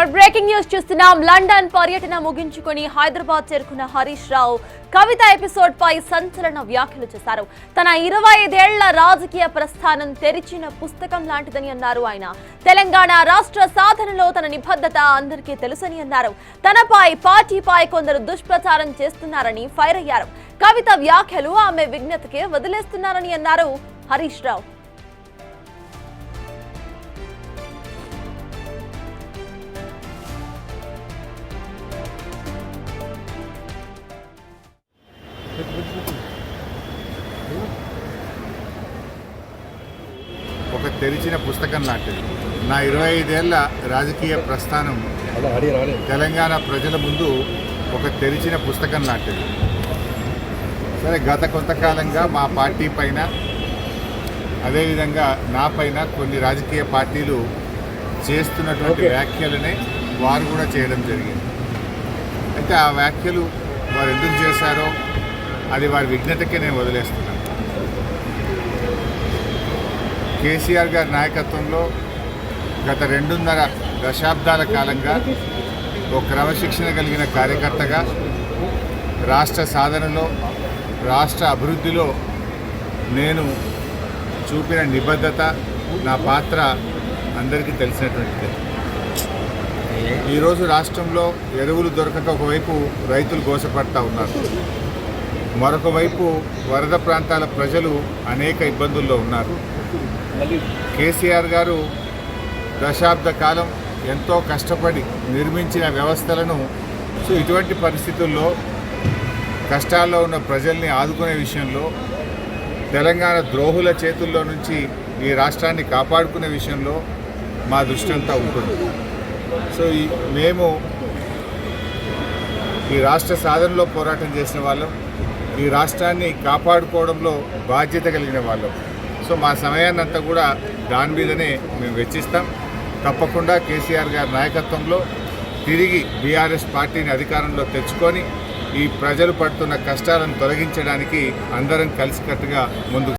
Breaking news చూస్తున్నాం. London పర్యటన ముగించుకొని హైదరాబాద్ చేరుకున్న హరీష్ రావు కవిత ఎపిసోడ్ పై సంచలన వ్యాఖ్యలు చేశారు. తన 25 ఏళ్ల రాజకీయ ప్రస్థానం తెరిచిన పుస్తకం లాంటిదని అన్నారు ఆయన. తెలంగాణ రాష్ట్ర సాధనలో తన నిబద్ధత అందరికీ తెలుసని అన్నారు. తనపై పార్టీపై కొందరు దుష్ప్రచారం చేస్తున్నారని ఫైర్ అయ్యారు. కవిత వ్యాఖ్యలు ఆమె విజ్ఞతకే వదిలేస్తున్నారని అన్నారు హరీష్ రావు. ఒక తెరిచిన పుస్తకం లాంటిది. నా 25 ఏళ్ల రాజకీయ ప్రస్థానం తెలంగాణ ప్రజల ముందు ఒక తెరిచిన పుస్తకం లాంటిది. సరే, గత కొంతకాలంగా మా పార్టీ పైన, అదేవిధంగా నా పైన కొన్ని రాజకీయ పార్టీలు చేస్తున్నటువంటి వ్యాఖ్యలనే వారు కూడా చేయడం జరిగింది. అయితే ఆ వ్యాఖ్యలు వారు ఎందుకు చేశారో అది వారి విజ్ఞతకే నేను వదిలేస్తున్నాను. కేసీఆర్ గారి నాయకత్వంలో గత 2.5 దశాబ్దాల కాలంగా ఒక క్రమశిక్షణ కలిగిన కార్యకర్తగా రాష్ట్ర సాధనలో, రాష్ట్ర అభివృద్ధిలో నేను చూపిన నిబద్ధత, నా పాత్ర అందరికీ తెలిసినటువంటిదే. ఈరోజు రాష్ట్రంలో ఎరువులు దొరకక ఒకవైపు రైతులు గోసపడతా ఉన్నారు, మరొక వైపు వరద ప్రాంతాల ప్రజలు అనేక ఇబ్బందుల్లో ఉన్నారు. కేసీఆర్ గారు దశాబ్ద కాలం ఎంతో కష్టపడి నిర్మించిన వ్యవస్థలను ఇటువంటి పరిస్థితుల్లో కష్టాల్లో ఉన్న ప్రజల్ని ఆదుకునే విషయంలో, తెలంగాణ ద్రోహుల చేతుల్లో నుంచి ఈ రాష్ట్రాన్ని కాపాడుకునే విషయంలో మా దృష్టి అంతా ఉంటుంది. మేము ఈ రాష్ట్ర సాధనలో పోరాటం చేసిన వాళ్ళం, ఈ రాష్ట్రాన్ని కాపాడుకోవడంలో బాధ్యత కలిగిన వాళ్ళం. మా సమయాన్ని అంతా కూడా దాని మీదనే మేము వెచ్చిస్తాం. తప్పకుండా కేసీఆర్ గారి నాయకత్వంలో తిరిగి బీఆర్ఎస్ పార్టీని అధికారంలో తెచ్చుకొని ఈ ప్రజలు పడుతున్న కష్టాలను తొలగించడానికి అందరం కలిసికట్టుగా ముందుకు